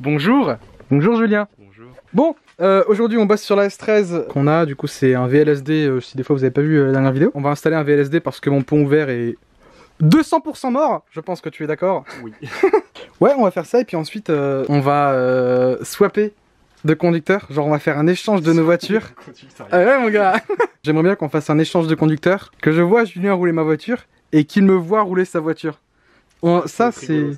Bonjour. Bonjour Julien. Bonjour. Bon, aujourd'hui on bosse sur la S13 qu'on a, du coup c'est un VLSD, si des fois vous avez pas vu la dernière vidéo. On va installer un VLSD parce que mon pont ouvert est 200% mort, je pense que tu es d'accord. Oui. Ouais, on va faire ça et puis ensuite on va swapper de conducteurs, genre on va faire un échange de nos voitures. Ah ouais mon gars. J'aimerais bien qu'on fasse un échange de conducteurs, que je vois Julien rouler ma voiture et qu'il me voit rouler sa voiture. Ça c'est...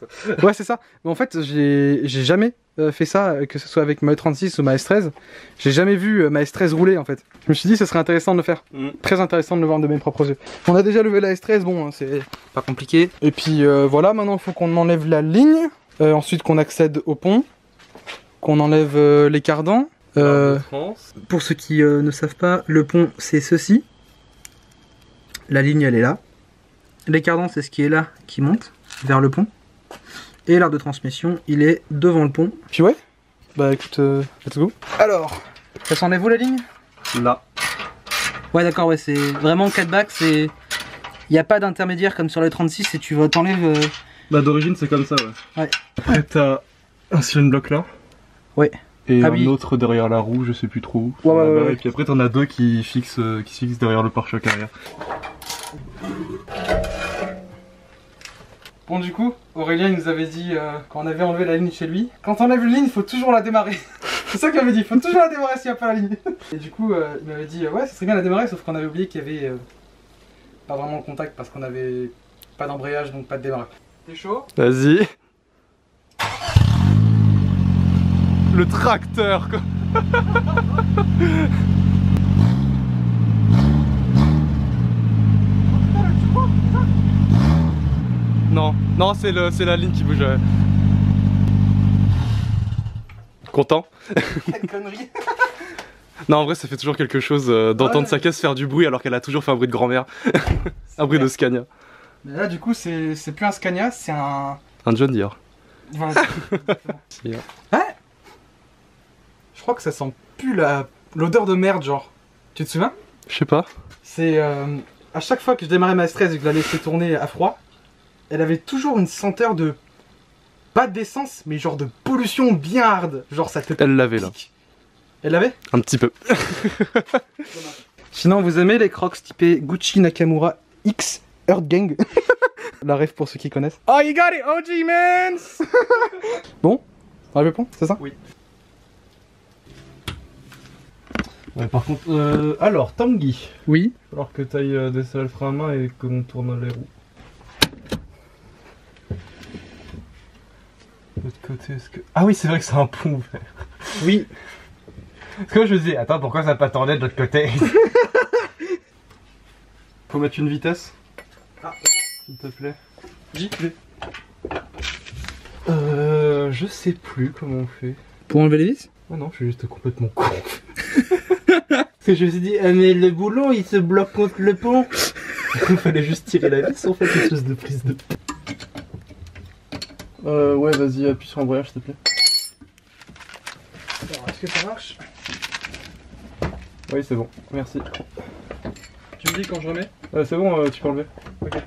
Ouais c'est ça. Mais en fait j'ai jamais fait ça, que ce soit avec ma E36 ou ma S13. J'ai jamais vu ma S13 rouler en fait. Je me suis dit ce serait intéressant de le faire. Très intéressant de le voir de mes propres yeux. On a déjà levé la S13, bon hein, c'est pas compliqué. Et puis voilà, maintenant il faut qu'on enlève la ligne. Ensuite qu'on accède au pont. Qu'on enlève les cardans. Pour ceux qui ne savent pas, le pont c'est ceci. La ligne elle est là. Les cardans c'est ce qui est là qui monte vers le pont. Et l'arc de transmission il est devant le pont. Puis ouais, bah écoute, let's go. Alors, ça s'enlève où la ligne? Là. Ouais d'accord, ouais c'est vraiment 4 bacs, c'est... Il n'y a pas d'intermédiaire comme sur les 36 et tu vas t'enlèves... Bah d'origine c'est comme ça ouais. Ouais. Après t'as un cylindre bloc là. Ouais. Et Ah un oui. autre derrière la roue, je sais plus trop où. Ouais. Et puis après t'en as deux qui se fixent derrière le pare-choc arrière. Bon du coup, Aurélien il nous avait dit quand on avait enlevé la ligne chez lui, quand on enlève une ligne il faut toujours la démarrer. C'est ça qu'il m'avait dit, il faut toujours la démarrer s'il n'y a pas la ligne. Et du coup il m'avait dit ouais ça serait bien la démarrer, sauf qu'on avait oublié qu'il y avait pas vraiment le contact parce qu'on avait pas d'embrayage donc pas de démarrage. T'es chaud? Vas-y. Le tracteur quoi. Non, non c'est la ligne qui bouge. Ouais. Content? Quelle connerie. Non en vrai ça fait toujours quelque chose d'entendre sa caisse faire du bruit alors qu'elle a toujours fait un bruit de grand-mère. Un bruit de Scania. Mais là du coup c'est plus un Scania, c'est un... Un John Deere. Voilà. Ouais. Je crois que ça sent plus l'odeur de merde genre. Tu te souviens? Je sais pas. C'est à chaque fois que je démarrais ma S13 et que je la laissais tourner à froid, elle avait toujours une senteur de... Pas d'essence, mais genre de pollution bien hard. Genre ça te... Elle l'avait là. Elle l'avait? Un petit peu. Sinon vous aimez les crocs typés Gucci Nakamura X Earth Gang? La ref pour ceux qui connaissent. Oh you got it OG man. Bon, on le pont, c'est ça? Oui. Ouais, par contre, alors Tanguy, Oui. il va falloir que tu ailles desserrer le frein à main et qu'on tourne les roues. De l'autre côté, est-ce que... Ah oui, c'est vrai que c'est un pont ouvert. Oui. Parce que moi je me dis, attends, pourquoi ça pas tourné de l'autre côté? Faut mettre une vitesse. Ah. S'il te plaît. J. Je sais plus comment on fait. Pour enlever les vis? Ah non, je suis juste complètement con. Parce que je me suis dit, ah mais le boulon il se bloque contre le pont. Il fallait juste tirer la vis en fait, une espèce de prise de... ouais vas-y, appuie sur l'embrayage s'il te plaît. Alors est-ce que ça marche? Oui c'est bon, merci. Tu me dis quand je remets? C'est bon, tu peux enlever. Ok.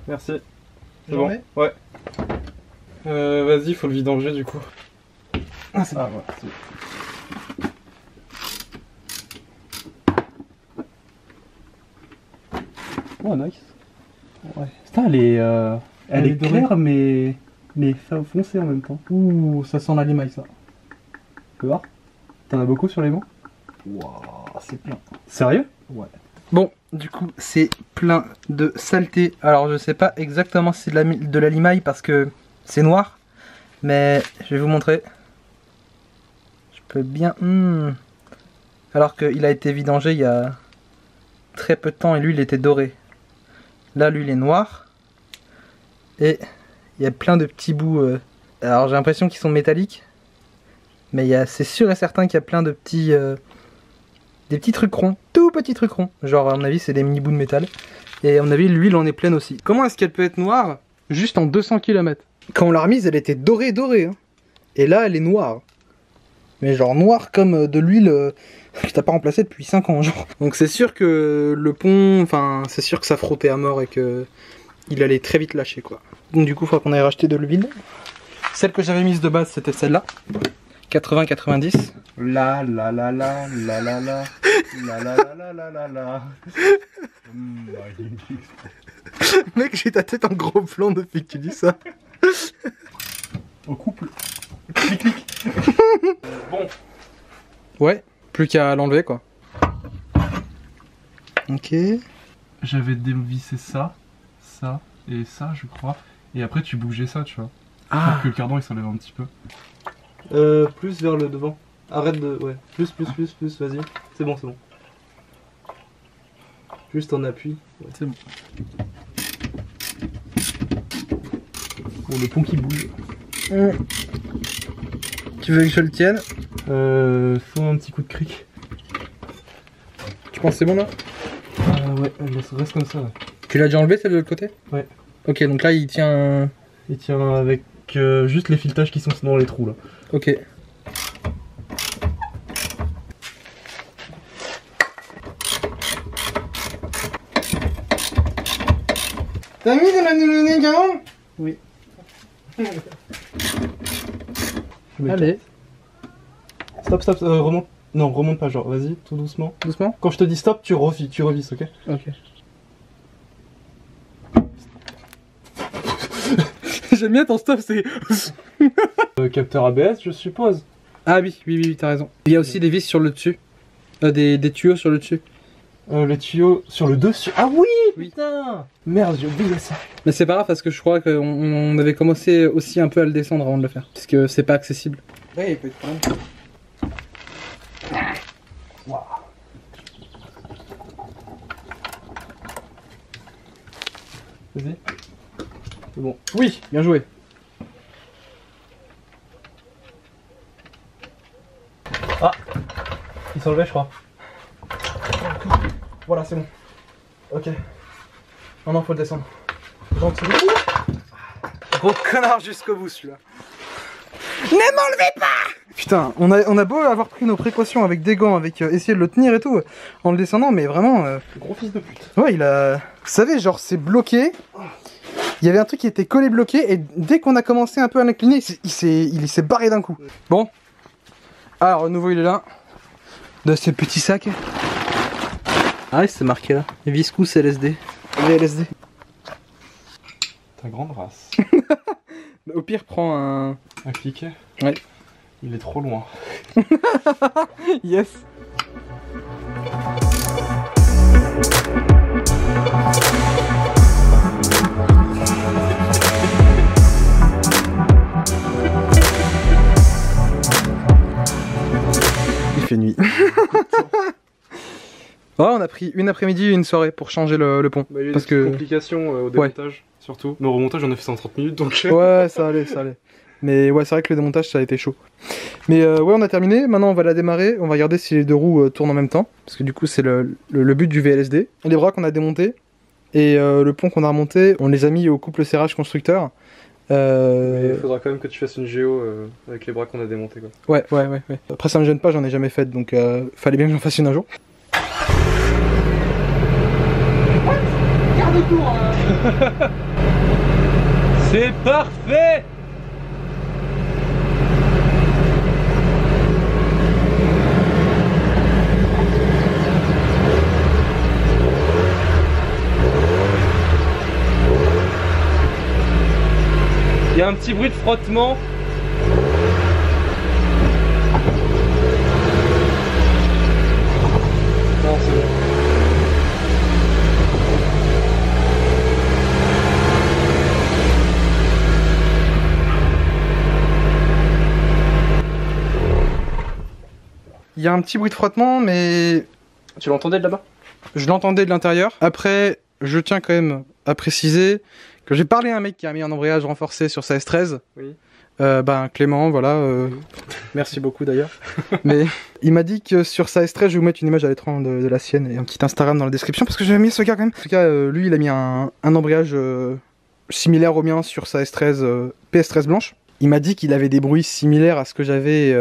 Merci. C'est Je bon. remets? Ouais. Vas-y, faut le vidanger du coup. Ah c'est bon. Ouais, c'est bon. Oh nice. Ouais. Putain, elle est dorée. claire mais foncée en même temps. Ouh, ça sent la limaille ça. Tu peux voir? T'en as beaucoup sur les bancs? Waouh, c'est plein. Sérieux? Ouais. Bon, du coup, c'est plein de saleté. Alors, je sais pas exactement si c'est de la limaille parce que c'est noir, mais je vais vous montrer. Je peux bien... Alors qu'il a été vidangé il y a très peu de temps et lui, il était doré. Là, lui, il est noir. Et il y a plein de petits bouts... Alors, j'ai l'impression qu'ils sont métalliques. Mais c'est sûr et certain qu'il y a plein de petits... des petits trucs ronds, tout petits trucs ronds. Genre à mon avis c'est des mini bouts de métal. Et à mon avis l'huile en est pleine aussi. Comment est-ce qu'elle peut être noire juste en 200 km? Quand on l'a remise elle était dorée. Hein. Et là elle est noire. Mais genre noir comme de l'huile que t'as pas remplacé depuis 5 ans, genre. Donc c'est sûr que le pont, enfin, c'est sûr que ça frottait à mort et que il allait très vite lâcher, quoi. Donc du coup, il faudra qu'on aille racheter de l'huile. Celle que j'avais mise de base, c'était celle-là. 80-90. La la la la la la la la la la la la la. Mec, j'ai ta tête en gros plan depuis que tu dis ça. Au couple. Clic clic. Bon. Ouais, plus qu'à l'enlever, quoi. Ok. J'avais dévissé ça, ça et ça, je crois. Et après, tu bougeais ça, tu vois. Ah. Pour que le cardan il s'enlève un petit peu. Plus vers le devant. Arrête de. Ouais. Plus, vas-y. C'est bon, c'est bon. Juste en appui. Ouais. C'est bon. Bon, le pont qui bouge. Tu veux que je le tienne? Faut un petit coup de cric. Tu penses que c'est bon là? Ouais, reste comme ça, ouais. Tu l'as déjà enlevé celle de l'autre côté? Ouais. Ok, donc là il tient. Il tient avec juste les filetages qui sont dans les trous là. Ok. T'as mis de la nounou garant? Oui. Allez. Stop, remonte. Non, remonte pas, genre, vas-y, tout doucement. Doucement? Quand je te dis stop, tu revisses, ok? Ok. J'aime bien ton stop, c'est... Capteur ABS, je suppose. Ah oui, t'as raison. Il y a aussi des vis sur le dessus. Des tuyaux sur le dessus. Les tuyaux sur le dessus. Ah oui, putain. Merde, j'ai oublié ça. Mais c'est pas grave parce que je crois qu'on avait commencé aussi un peu à le descendre avant de le faire. Parce que c'est pas accessible. Ouais, il peut être problème. Wow. Vas-y. C'est bon. Oui, bien joué. Ah, il s'enlevait, je crois. Voilà, c'est bon. Ok. Non, faut le descendre. Gentil. Gros connard jusqu'au bout, celui-là. Ne m'enlevez pas! Putain, on a beau avoir pris nos précautions avec des gants, avec essayer de le tenir et tout, en le descendant, mais vraiment... Gros fils de pute. Ouais, il a... Vous savez, genre, c'est bloqué. Il y avait un truc qui était collé bloqué, et dès qu'on a commencé un peu à l'incliner, il s'est barré d'un coup. Bon. Alors, à nouveau, il est là. De ce petit sac. Ah, c'est marqué là. Viscous LSD. VLSD. Ta grande race. Au pire, prends un... Un cliquet. Ouais. Il est trop loin. Yes. Il fait nuit. Ouais, on a pris une après-midi et une soirée pour changer le pont. Bah, il y a eu parce des que complications au démontage, surtout. Le remontage, on a fait ça en 30 minutes, donc... Ouais, ça allait. Mais ouais, c'est vrai que le démontage, ça a été chaud. Mais ouais, on a terminé. Maintenant, on va la démarrer. On va regarder si les deux roues tournent en même temps. Parce que du coup, c'est le but du VLSD. Les bras qu'on a démontés et le pont qu'on a remonté, on les a mis au couple serrage constructeur. Mais il faudra quand même que tu fasses une géo avec les bras qu'on a démontés, quoi. Ouais. Après, ça me gêne pas, j'en ai jamais fait. Donc, fallait bien que j'en fasse une un jour. Garde-tour. C'est parfait. Il y a un petit bruit de frottement. Non, c'est bon. Il y a un petit bruit de frottement, mais... Tu l'entendais de là-bas? Je l'entendais de l'intérieur. Après, je tiens quand même à préciser que j'ai parlé à un mec qui a mis un embrayage renforcé sur sa S13. Oui. Clément, voilà. Oui. Merci beaucoup d'ailleurs. Mais il m'a dit que sur sa S13, je vais vous mettre une image à l'écran de la sienne et un petit Instagram dans la description parce que j'avais mis ce gars quand même. En tout cas, lui, il a mis un embrayage similaire au mien sur sa S13 PS13 blanche. Il m'a dit qu'il avait des bruits similaires à ce que j'avais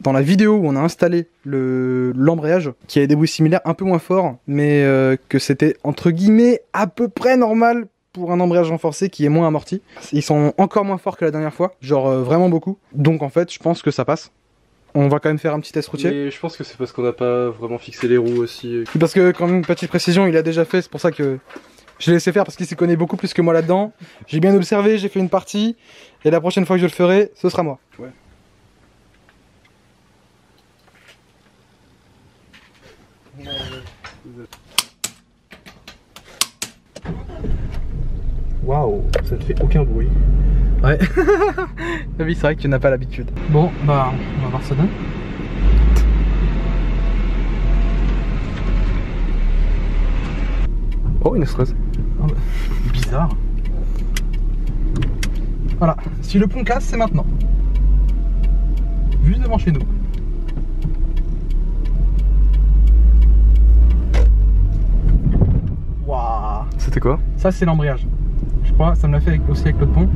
dans la vidéo où on a installé l'embrayage, qui avait des bruits similaires un peu moins forts, mais que c'était entre guillemets à peu près normal pour un embrayage renforcé qui est moins amorti. Ils sont encore moins forts que la dernière fois, genre vraiment beaucoup. Donc en fait, je pense que ça passe. On va quand même faire un petit test routier. Mais je pense que c'est parce qu'on n'a pas vraiment fixé les roues aussi. Parce que quand même, petite précision, il a déjà fait, c'est pour ça que je l'ai laissé faire parce qu'il s'y connaît beaucoup plus que moi là-dedans. J'ai bien observé, j'ai fait une partie, et la prochaine fois que je le ferai, ce sera moi. Ouais. Waouh, ça ne fait aucun bruit. Ouais. Oui, c'est vrai que tu n'as pas l'habitude. Bon, bah, on va voir ça donne. Oh, une stress. Ah bah, bizarre. Voilà, si le pont casse, c'est maintenant. Juste devant chez nous. Waouh. C'était quoi? Ça, c'est l'embrayage. Je crois, ça me l'a fait aussi avec l'autre pont.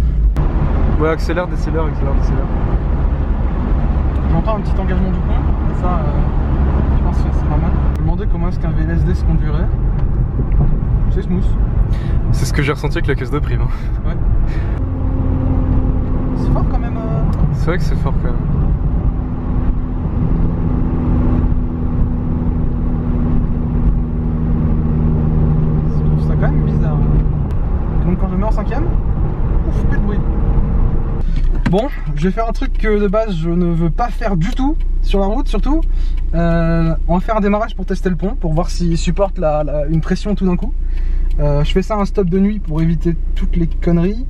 Ouais, accélère, décélère, accélère, décélère. J'entends un petit engagement du pont, et ça, je pense que c'est pas mal. Je me demandais comment est-ce qu'un VLSD se conduirait. C'est smooth. C'est ce que j'ai ressenti avec la caisse de prime. Ouais. C'est fort quand même. C'est vrai que c'est fort quand même. Je trouve ça quand même bizarre. Et donc quand je le mets en cinquième, ouf, plus de bruit. Bon, je vais faire un truc que de base je ne veux pas faire du tout, sur la route surtout. On va faire un démarrage pour tester le pont, pour voir s'il supporte une pression tout d'un coup. Je fais ça un stop de nuit pour éviter toutes les conneries.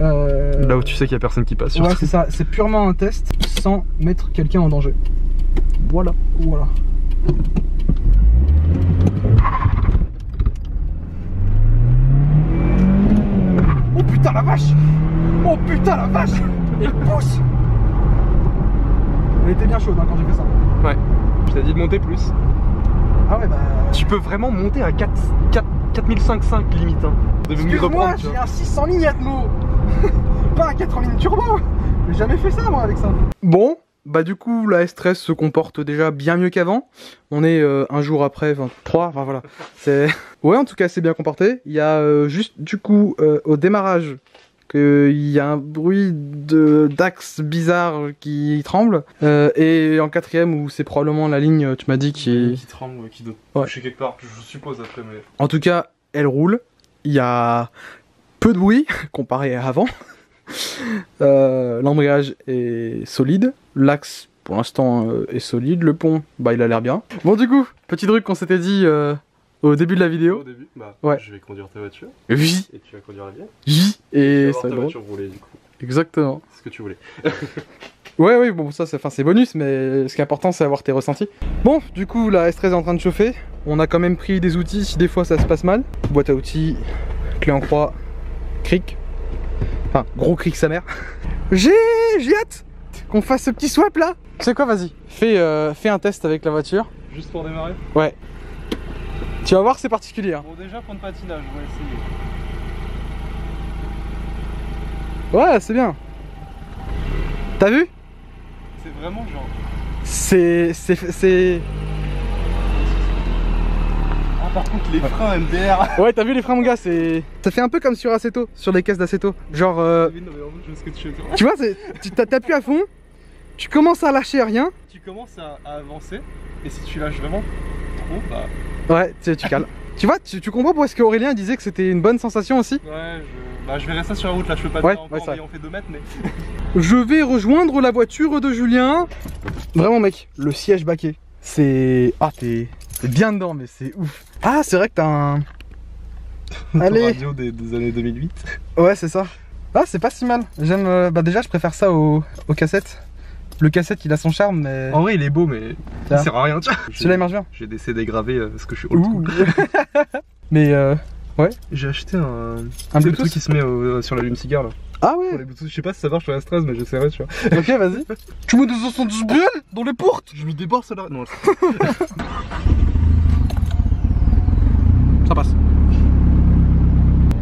Là où tu sais qu'il y a personne qui passe. Ouais, c'est ça, c'est purement un test sans mettre quelqu'un en danger. Voilà, voilà. Oh putain la vache! Oh putain la vache! Il pousse! Elle était bien chaude hein, quand j'ai fait ça. Ouais. Je t'ai dit de monter plus. Ah ouais bah... Tu peux vraiment monter à 4500 limite hein. Excuse-moi, j'ai un 600 lignes Atmo. Pas un 4 en ligne turbo. J'ai jamais fait ça moi avec ça. Bon, bah du coup la S13 se comporte déjà bien mieux qu'avant. On est un jour après 23, enfin voilà. C'est... Ouais en tout cas c'est bien comporté. Il y a juste du coup au démarrage qu'il y a un bruit d'axe bizarre qui tremble. Et en quatrième où c'est probablement la ligne, tu m'as dit, qui tremble, qui doit toucher quelque part, je suppose après mais... En tout cas, elle roule. Il y a peu de bruit comparé à avant. L'embrayage est solide. L'axe pour l'instant est solide. Le pont, bah il a l'air bien. Bon du coup, petit truc qu'on s'était dit au début de la vidéo. Au début, bah ouais. Je vais conduire ta voiture. Oui. Et tu vas conduire la mienne. Oui. Et ça va être ta voiture rouler du coup. Exactement. C'est ce que tu voulais. Ouais, oui, bon, ça c'est bonus, mais ce qui est important c'est avoir tes ressentis. Bon, du coup, la S13 est en train de chauffer. On a quand même pris des outils si des fois ça se passe mal. Boîte à outils, clé en croix, cric. Enfin, gros cric sa mère. J'ai hâte qu'on fasse ce petit swap là. Tu sais quoi, vas-y, fais un test avec la voiture. Juste pour démarrer? Ouais. Tu vas voir, c'est particulier. Hein. Bon, déjà pour le patinage, on va essayer. Ouais, c'est bien. T'as vu? C'est vraiment genre... C'est... Ah par contre les freins MDR. Ouais, t'as vu les freins mon gars, c'est... Ça fait un peu comme sur Aceto, sur les caisses d'Aceto. Genre... Tu vois, tu t'appuies à fond, tu commences à lâcher rien. Tu commences à avancer, et si tu lâches vraiment trop, bah... Ouais, tu cales. Tu vois, tu comprends pourquoi est-ce qu'Aurélien disait que c'était une bonne sensation aussi? Ouais, bah je verrai ça sur la route, là je peux pas ouais, dire encore, ouais, mais on fait 2 mètres, mais... Je vais rejoindre la voiture de Julien. Vraiment mec, le siège baquet, c'est... Ah, t'es bien dedans, mais c'est ouf. Ah, c'est vrai que t'as un... Allez. Radio des années 2008. Ouais, c'est ça. Ah, c'est pas si mal. J'aime... bah déjà, je préfère ça aux cassettes. Le cassette, il a son charme, mais... En vrai, il est beau, mais il sert à rien, tiens. Celui-là, il marche bien. J'ai des CD gravés parce que je suis old school. Mais ouais. J'ai acheté un Bluetooth truc qui se met sur l'allume-cigare là. Ah ouais. Pour les Bluetooth, je sais pas si ça marche sur la S13, mais j'essaierai, tu vois. Ok, vas-y. Tu mets des 70 balles dans les portes. Je me débarque ça là. Non. Ça passe.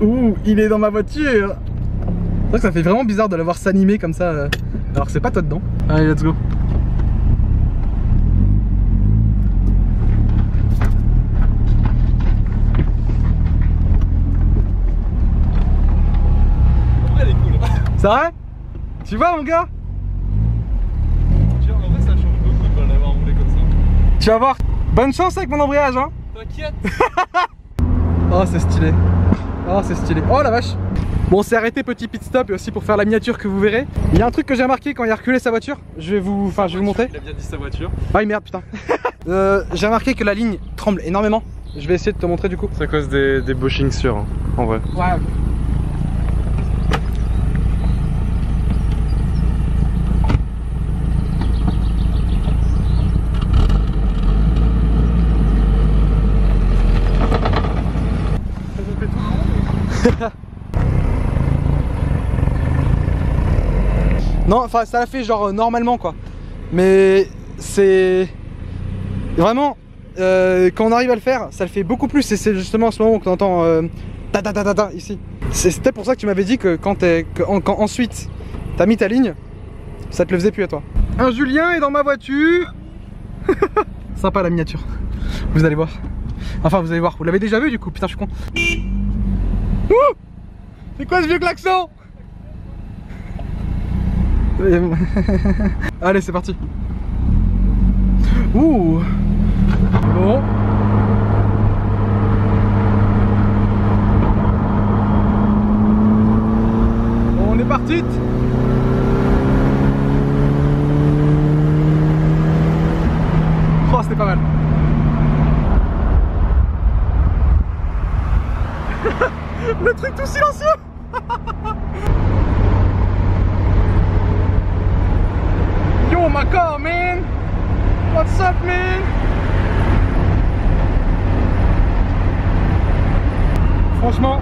Ouh, il est dans ma voiture. C'est vrai que ça fait vraiment bizarre de l'avoir s'animer comme ça. Alors que c'est pas toi dedans. Allez, let's go. C'est vrai? Tu vois mon gars? En vrai ça change beaucoup de l'avoir roulé comme ça. Tu vas voir. Bonne chance avec mon embrayage hein. T'inquiète. Oh c'est stylé. Oh c'est stylé. Oh la vache. Bon on s'est arrêté petit pit stop et aussi pour faire la miniature que vous verrez. Il y a un truc que j'ai remarqué quand il a reculé sa voiture. Je vais vous montrer. Il a bien dit sa voiture. Ah merde putain. J'ai remarqué que la ligne tremble énormément. Je vais essayer de te montrer du coup. C'est à cause des bushings sûrs hein, en vrai. Ouais. Non, enfin ça l'a fait genre normalement quoi. Mais c'est vraiment quand on arrive à le faire, ça le fait beaucoup plus et c'est justement en ce moment qu'on entend ta ta ta ta ta ici. C'était pour ça que tu m'avais dit que quand ensuite t'as mis ta ligne, ça te le faisait plus à toi. Un Julien est dans ma voiture. Sympa la miniature. Vous allez voir. Enfin vous allez voir, vous l'avez déjà vu du coup, putain je suis con. Ouh, c'est quoi ce vieux klaxon? Allez c'est parti. Ouh. Bon. On est parti. Oh c'était pas mal. Le truc tout silencieux. Yo my car man. What's up man? Franchement,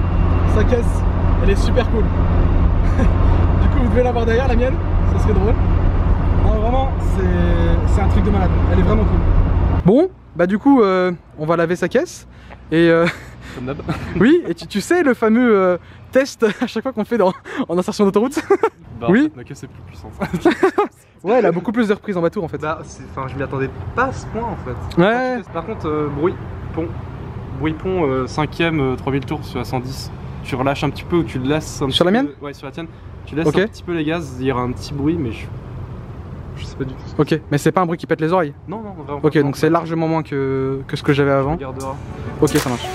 sa caisse, elle est super cool. Du coup vous devez l'avoir derrière la mienne, ça serait drôle. Non, vraiment, c'est un truc de malade, elle est vraiment cool. Bon, bah du coup on va laver sa caisse et Comme d'hab. oui, et tu sais le fameux test à chaque fois qu'on fait en insertion d'autoroute. Bah, oui. en fait, ma caisse est plus puissante. Ouais, elle a beaucoup plus de reprises en bateau en fait. Bah, enfin, je m'y attendais pas à ce point en fait. Ouais. Par contre, bruit pont 5ème, 3000 tours sur la 110. Tu relâches un petit peu ou tu le laisses un Sur la mienne? Ouais, sur la tienne. Tu laisses Ok. un petit peu les gaz, il y aura un petit bruit, mais je sais pas du tout. Ok, mais c'est pas un bruit qui pète les oreilles. Non, non, vraiment. Ok, donc c'est largement moins que ce que j'avais avant. Regardera. Ok, ça marche.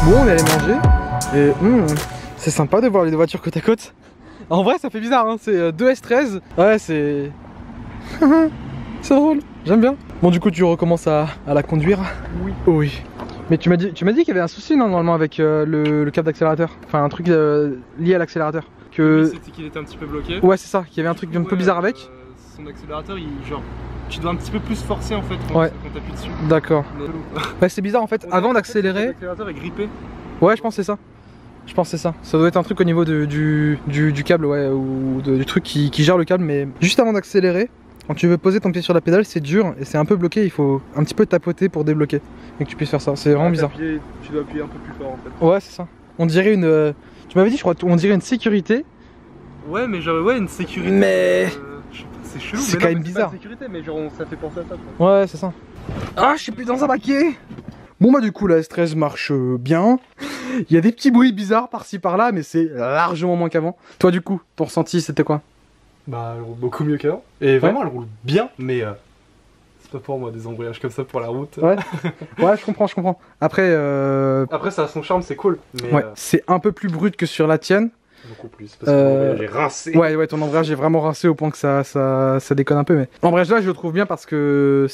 Bon, on est allé manger et c'est sympa de voir les deux voitures côte à côte. En vrai, ça fait bizarre, hein. C'est 2 S13. Ouais, c'est. C'est drôle, j'aime bien. Bon, du coup, tu recommences à la conduire? Oui. Oui. Mais tu m'as dit qu'il y avait un souci non, normalement avec le câble d'accélérateur. Enfin, un truc lié à l'accélérateur. Que... Oui, c'était qu'il était un petit peu bloqué. Ouais, c'est ça, qu'il y avait un truc un peu bizarre avec. Son accélérateur, genre, tu dois un petit peu plus forcer en fait quand t'appuies dessus. D'accord. Ouais, c'est bizarre en fait, avant d'accélérer. L'accélérateur est grippé. Ouais, je pense que c'est ça. Je pense que c'est ça. Ça doit être un truc au niveau du câble, ouais, ou du truc qui gère le câble. Mais juste avant d'accélérer, quand tu veux poser ton pied sur la pédale, c'est dur et c'est un peu bloqué. Il faut un petit peu tapoter pour débloquer et que tu puisses faire ça. C'est vraiment bizarre. Tu dois appuyer un peu plus fort en fait. Ouais, c'est ça. On dirait une. Tu m'avais dit, je crois, on dirait une sécurité. Ouais, mais genre, ouais, une sécurité. Mais. C'est chelou. C'est quand même bizarre. Pas une sécurité, mais genre, ça fait penser à ça. Quoi. Ouais, c'est ça. Ah, je suis plus dans un baquet. Bon, bah, du coup, la S13 marche bien. Il y a des petits bruits bizarres par-ci par-là, mais c'est largement moins qu'avant. Toi, du coup, ton ressenti, c'était quoi? Bah, elle roule beaucoup mieux qu'avant. Et vraiment, elle roule bien, mais c'est pas pour moi des embrayages comme ça pour la route. Ouais, ouais, je comprends. Après, Après, ça a son charme, c'est cool. Mais ouais, c'est un peu plus brut que sur la tienne. beaucoup plus, parce que mon embrayage est rincé. Ouais, ton embrayage est vraiment rincé au point que ça déconne un peu. Mais l'embrayage là, je le trouve bien parce que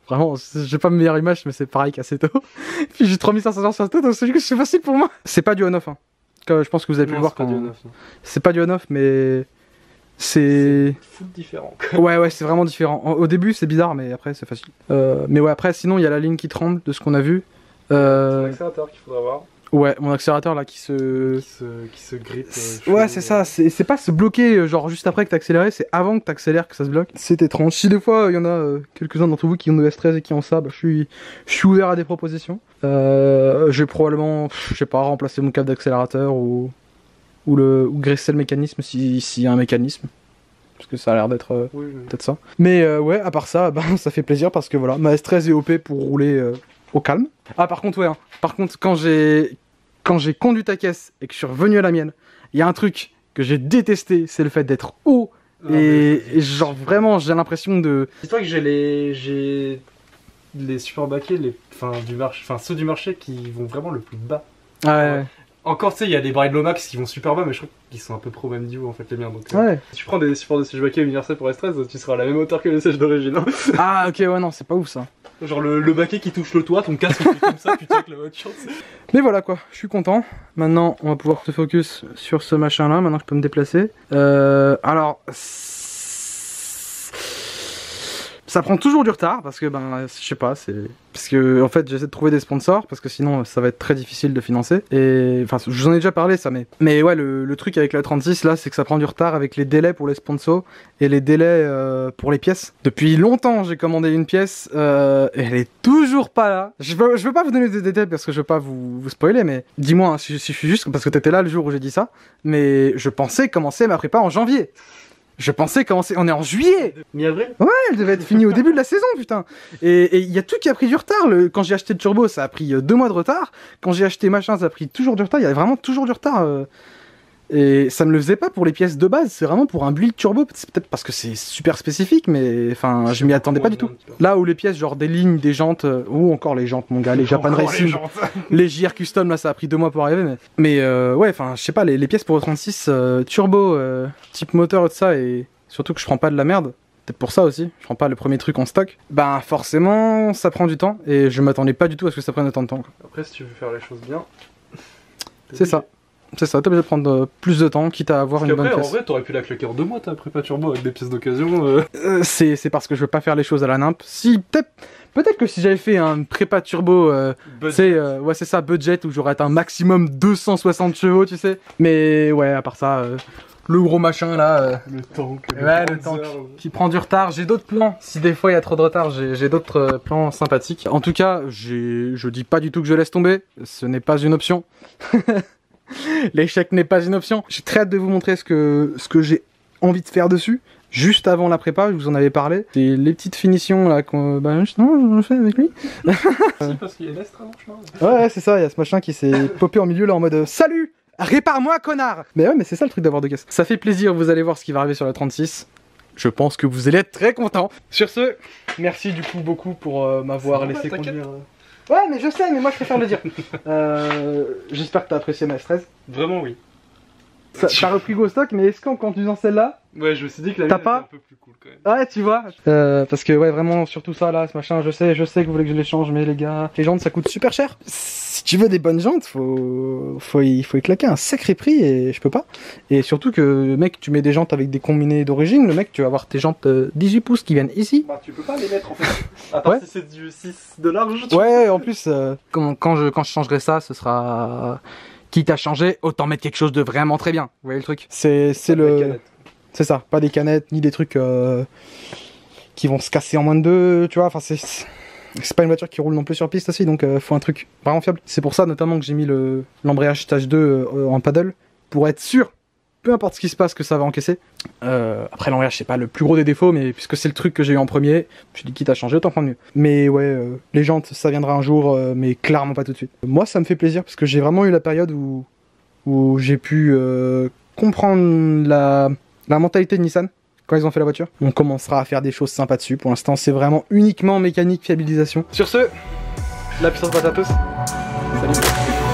vraiment, j'ai pas ma meilleure image, mais c'est pareil qu'Assetto. Puis j'ai 3500 heures sur Assetto, donc c'est facile pour moi. C'est pas du on-off, hein. Je pense que vous avez pu le voir quand. C'est pas du on-off, mais c'est full différent. Ouais, c'est vraiment différent. Au début, c'est bizarre, mais après, c'est facile. Mais ouais, après, sinon, il y a la ligne qui tremble de ce qu'on a vu. C'est l'accélérateur qu'il faudra voir. Ouais, mon accélérateur là qui se grippe. Ouais, c'est ça, c'est pas se bloquer genre juste après que t'as accéléré, c'est avant que t'accélères que ça se bloque. C'est étrange. Si des fois il y en a quelques-uns d'entre vous qui ont de S13 et qui ont ça, bah, je suis ouvert à des propositions. Je vais probablement, je sais pas, remplacer mon câble d'accélérateur ou graisser le mécanisme s'il y a un mécanisme. parce que ça a l'air d'être Oui, peut-être ça. Mais ouais, à part ça, ben, ça fait plaisir parce que voilà, ma S13 est OP pour rouler au calme. Ah par contre ouais, hein. Par contre quand j'ai conduit ta caisse et que je suis revenu à la mienne, il y a un truc que j'ai détesté, c'est le fait d'être haut. Et genre vraiment j'ai l'impression de... Dis-toi que j'ai les super baquets, ceux du marché qui vont vraiment le plus bas. Ah ouais. Encore tu sais, il y a des Bridlo Max qui vont super bas, mais je trouve qu'ils sont un peu pro même niveau en fait les miens. Donc, Ouais. si tu prends des supports de siège baquet universel pour S13, tu seras à la même hauteur que les sièges d'origine. Hein. Ah ok ouais non c'est pas ouf ça. Genre le baquet qui touche le toit, ton casque fait comme ça, tu tiens avec la voiture. Mais voilà quoi, je suis content. Maintenant on va pouvoir se focus sur ce machin là, maintenant que je peux me déplacer. Alors... Ça prend toujours du retard parce que ben je sais pas, c'est parce que en fait j'essaie de trouver des sponsors parce que sinon ça va être très difficile de financer et enfin je vous en ai déjà parlé ça mais ouais le truc avec la 36 là c'est que ça prend du retard avec les délais pour les sponsors et les délais pour les pièces. Depuis longtemps j'ai commandé une pièce et elle est toujours pas là. Je veux pas vous donner des détails parce que je veux pas vous spoiler mais dis-moi hein, si je suis juste parce que t'étais là le jour où j'ai dit ça mais je pensais commencer ma prépa en janvier. Je pensais commencer... On est en juillet. Mi-avril. Ouais, elle devait être finie au début de la saison, putain. Et il y a tout qui a pris du retard. Quand j'ai acheté le turbo, ça a pris 2 mois de retard. Quand j'ai acheté machin, ça a pris toujours du retard. Il y a vraiment toujours du retard. Et ça ne le faisait pas pour les pièces de base. C'est vraiment pour un build turbo. C'est peut-être parce que c'est super spécifique, mais enfin, je m'y attendais pas du tout. Là où les pièces, genre des lignes, des jantes, ou encore les jantes, mon gars, les Japan Racing, les JR Custom, là, ça a pris 2 mois pour arriver. Mais ouais, enfin, je sais pas, les pièces pour le 36 turbo, type moteur et tout ça, et surtout que je prends pas de la merde. Peut-être pour ça aussi, je prends pas le premier truc en stock. Ben forcément, ça prend du temps, et je m'attendais pas du tout à ce que ça prenne autant de temps. Quoi. Après, si tu veux faire les choses bien, c'est ça. C'est ça, t'es obligé de prendre plus de temps, quitte à avoir une bonne pièce. En vrai, t'aurais pu la claquer en 2 mois, ta prépa turbo avec des pièces d'occasion. C'est parce que je veux pas faire les choses à la nimp. Si, peut-être que si j'avais fait un prépa turbo, ouais c'est ça, budget, où j'aurais atteint maximum 260 chevaux, tu sais. Mais ouais, à part ça, le gros machin là... le tank. Ouais, le tank qui prend du retard. J'ai d'autres plans. Si des fois il y a trop de retard, j'ai d'autres plans sympathiques. En tout cas, je dis pas du tout que je laisse tomber. Ce n'est pas une option. L'échec n'est pas une option. J'ai très hâte de vous montrer ce que j'ai envie de faire dessus. Juste avant la prépa, je vous en avais parlé. C'est les petites finitions là qu'on... Bah non, je le fais avec lui. Si, parce qu'il y a l'Est avant, je crois. Ouais, c'est ça, il y a ce machin qui s'est popé en milieu là en mode salut, répare-moi connard. Mais ouais, mais c'est ça le truc d'avoir deux caisses. Ça fait plaisir, vous allez voir ce qui va arriver sur la 36. Je pense que vous allez être très contents. Sur ce, merci du coup beaucoup pour m'avoir laissé conduire... Ouais, mais je sais, mais moi je préfère le dire. J'espère que t'as apprécié ma S13. Vraiment, oui. T'as repris Go Stock, mais est-ce qu'en conduisant celle-là... Ouais, je me suis dit que la mienne était un peu plus cool quand même. Ouais, tu vois. Parce que ouais, vraiment, surtout ça là, ce machin, je sais que vous voulez que je les change, mais les gars, les jantes ça coûte super cher. Si tu veux des bonnes jantes, faut y claquer un sacré prix et je peux pas. Et surtout que, mec, tu mets des jantes avec des combinés d'origine, le mec, tu vas avoir tes jantes 18 pouces qui viennent ici. Bah, tu peux pas les mettre en fait. À part si c'est du 6 de large. Ouais, en plus, quand je changerai ça, ce sera... Quitte à changer, autant mettre quelque chose de vraiment très bien. Vous voyez le truc? C'est ça, pas des canettes, ni des trucs qui vont se casser en moins de 2, tu vois, enfin c'est pas une voiture qui roule non plus sur piste aussi, donc faut un truc vraiment fiable. C'est pour ça notamment que j'ai mis l'embrayage stage 2 en paddle, pour être sûr, peu importe ce qui se passe, que ça va encaisser. Après l'embrayage c'est pas le plus gros des défauts, mais puisque c'est le truc que j'ai eu en premier, je me suis dit quitte à changer, autant prendre mieux. Mais ouais, les jantes ça viendra un jour, mais clairement pas tout de suite. Moi ça me fait plaisir, parce que j'ai vraiment eu la période où j'ai pu comprendre la mentalité de Nissan, quand ils ont fait la voiture. On commencera à faire des choses sympas dessus. Pour l'instant, c'est vraiment uniquement mécanique, fiabilisation. Sur ce, la puissance passe à tous. Salut.